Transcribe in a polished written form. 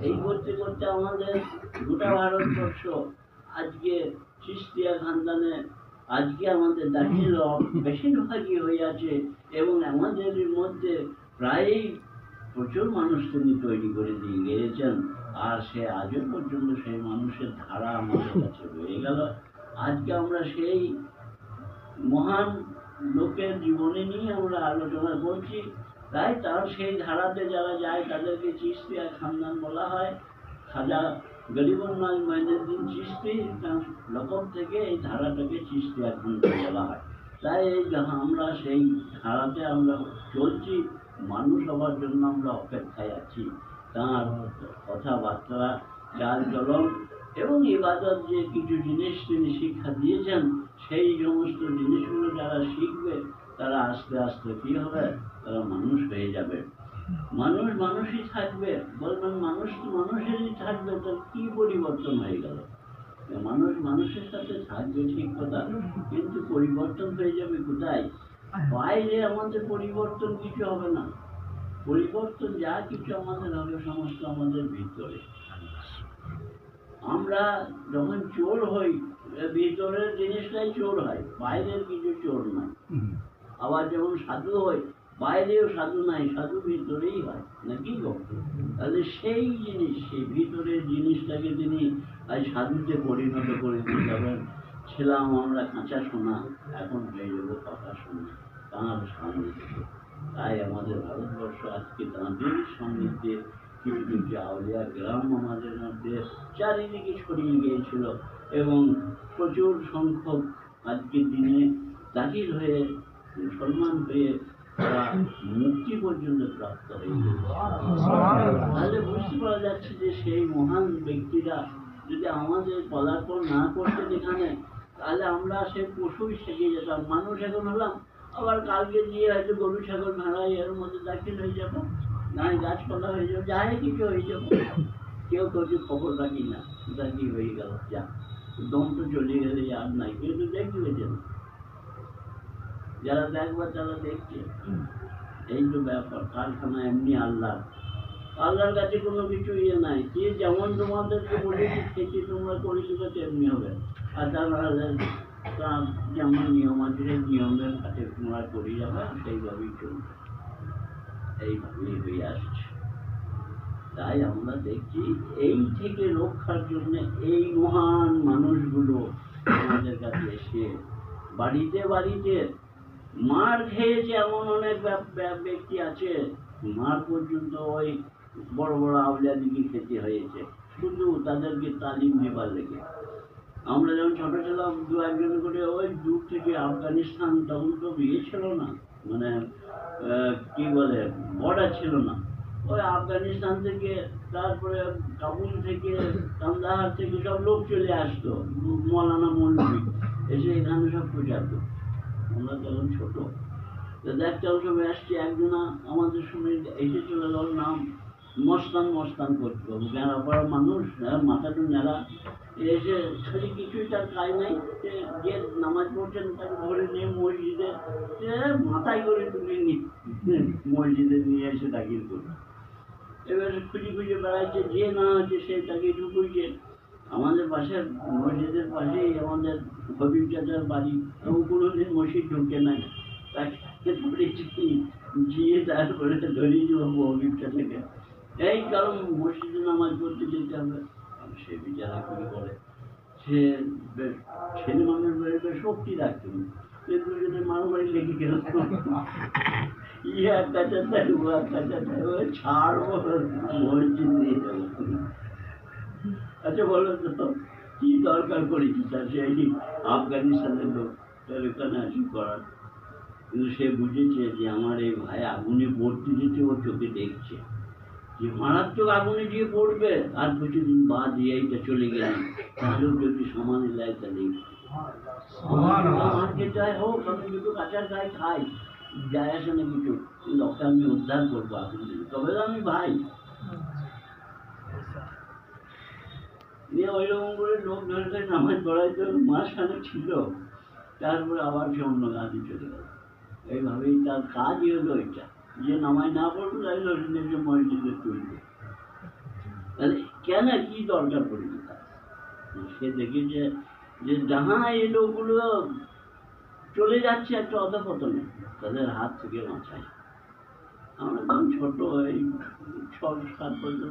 এই করতে করতে আমাদের গোটা ভারতবর্ষ আজকে চিশতিয়া খানদানে আজকে আমাদের দাখিল বেশিরভাগই হয়ে আছে, এবং আমাদের মধ্যে প্রায়ই প্রচুর মানুষ তিনি তৈরি করে দিয়ে গিয়েছেন। আর সে আজও পর্যন্ত সেই মানুষের ধারা আমাদের কাছে রয়ে গেল। আজকে আমরা সেই মহান লোকের জীবনী নিয়ে আমরা আলোচনা করছি। তাই তার সেই ধারাতে যারা যায় তাদেরকে চিশতিয়া খানদান বলা হয়। খাজা গরিবুন্নাজ মঈনুদ্দিন চিশতি তার লকব থেকে এই ধারাটাকে চিশতিয়া খানদান বলা হয়। তাই এই আমরা সেই ধারাতে আমরা চলছি, মানুষ হওয়ার জন্য আমরা অপেক্ষায় আছি। তার কথাবার্তা, চাল চলন এবং ইবাদত যে কিছু জিনিস তিনি শিক্ষা দিয়েছেন, সেই সমস্ত জিনিসগুলো যারা শিখবে তারা আস্তে আস্তে কি হবে, তারা মানুষ হয়ে যাবে। মানুষ মানুষই থাকবে। বলবেন মানুষ তো মানুষেরই থাকবে, তার কি পরিবর্তন হয়ে গেল? মানুষ মানুষের সাথে থাকবে ঠিক কথা, কিন্তু পরিবর্তন হয়ে যাবে কোথায়? বাইরে আমাদের পরিবর্তন কিছু হবে না। পরিবর্তন যা কিছু আমাদের হবে সমস্ত আমাদের ভিতরে। আমরা যখন চোর হই, ভিতরের জিনিসটাই চোর হয়, বাইরের কিছু চোর নয়। আবার যখন সাধু হই, বাইরেও সাধু নাই, সাধু ভিতরেই হয়, নাকি গো? তাহলে সেই জিনিস, সেই ভিতরের জিনিসটাকে তিনি আজ সাধুতে পরিণত করে দিতে হবেন। ছিলাম আমরা কাঁচা সোনা, এখন হয়ে যাবো পাকা সোনা তাঁর সান্নিধ্যে। তাই আমাদের ভারতবর্ষ আজকে তাঁদের সান্নিধ্যে কিছু কিছু আউলিয়া গ্রাম আমাদের মধ্যে চারিদিকে ছড়িয়ে গিয়েছিল, এবং প্রচুর সংখ্যক আজকের দিনে দাখিল হয়ে মুসলমান হয়ে তারা মুক্তি পর্যন্ত প্রাপ্ত হয়েছে। তাহলে বুঝতে পারা যাচ্ছে যে সেই মহান ব্যক্তিরা যদি আমাদের পদার্পণ না করতেন এখানে, তাহলে আমরা সে পশুই শিখে যেতাম। মানুষ এখন হলাম, আবার কালকে গিয়ে হয়তো গরু ছাগল ভেড়া এর মধ্যে দাখিল হয়ে যাবো, নাই গাছপালা হয়ে যাবো, যাই কিছু হয়ে যাবো। কেউ কিছু খবর রাখি না, কোথায় কি হয়ে গেল, যা দম তো চলে গেলে আর নাই, কেউ তো দেখবে যেন। যারা দেখবার তারা দেখছে। এই তো ব্যাপার, কারখানা এমনি আল্লাহ, আল্লাহর কাছে কোনো কিছু ইয়ে নাই। কে যেমন তোমাদেরকে বলেছি খেতে তোমরা করে দেবে তেমনি হবে। আর তার যেমন নিয়ম আছে সেই নিয়মের কাছে তোমরা করে যাবে, সেইভাবেই চলবে, এইভাবেই হয়ে আসছে। তাই আমরা দেখছি এই থেকে রক্ষার জন্য এই মহান মানুষগুলো আমাদের কাছে এসে বাড়িতে বাড়িতে মার খেয়েছে এমন অনেক ব্যক্তি আছে, মার পর্যন্ত ওই বড় বড় আউলিয়া দিকে খেতে হয়েছে, শুধু তাদেরকে তালিম দেবার লেগে। আমরা যখন ছোট ছিলাম, দু একজন করে ওই দূর থেকে আফগানিস্তান, তখন তো বিয়ে ছিল না, মানে কি বলে বর্ডার ছিল না, ওই আফগানিস্তান থেকে, তারপরে কাবুল থেকে, কান্দাহার থেকে সব লোক চলে আসতো, মৌলানা মৌলভী এসে এখানে সব পৌঁছাতো। আমরা তখন ছোট, তো দেখতাম সব আসছে। একজনা আমাদের সঙ্গে এসেছিল, ওর নাম মস্তান, মস্তান করতো, নেড়া পড়া মানুষ, মাথাটা নেড়া, এসে খালি কিছুই তার কাজ নাই, যে নামাজ পড়ছেন তাকে ধরে নিয়ে মসজিদে মাথায় করে তুলে মসজিদে নিয়ে এসে দাখিল করবে। এবার খুঁজে খুঁজে বেড়াচ্ছে, যে না হচ্ছে সে তাকে ঢুকুইছে। আমাদের পাশের মসজিদের পাশেই আমাদের হবিব চাচার বাড়ি, এবং কোনোদিন মসজিদ ঢুকে নাই, তাকে ধরেছি গিয়ে তারপরে ধরিয়ে যাবো হবিব চাচাকে, এই কারণ মসজিদে নামাজ পড়তে যেতে হবে। সে বিচারা করে করে, সে ছেলে মানুষ বেরোবে শক্তি রাখতো, কিন্তু যদি মারামারি লেগে গেল, ইয়ে কাঁচা থাকবে, ও কাঁচা থাকবে, ছাড়বো মসজিদ নিয়ে যাবো। আচ্ছা বলো তো কি দরকার করেছি তার সেই আফগানিস্তানের লোক তার ওখানে আসি করার? কিন্তু সে বুঝেছে যে আমার এই ভাই আগুনে পড়তে যেতে ও চোখে দেখছে যে মারাত্মক আগুনে গিয়ে পড়বে, আর কিছুদিন বাদ এইটা চলে গেলাম, তাহলেও যদি সমানে দেয় তাহলে আমার যেটাই হোক, আমি দুটো কাঁচার গায়ে খাই, যায় আসে না কিছু, লোকটা আমি উদ্ধার করবো আগুন থেকে, তবে তো আমি ভাই। ওইরকম করে লোক ধরে নামাজ পড়াইতে মাঝখানে ছিল, তারপরে আবার সে অন্য কাজে চলে গেল। এইভাবেই তার কাজই হলো এটা, যে নামাজ না পড়বে তাহলে নিজে মসজিদে তুলবে। মানে কেন কি দরকার পড়েছে তার? সে দেখেছে যে যাহা এই লোকগুলো চলে যাচ্ছে একটা অধঃপতনে, তাদের হাত থেকে বাঁচায়। আমরা তখন ছোট, এই 6-7 বছর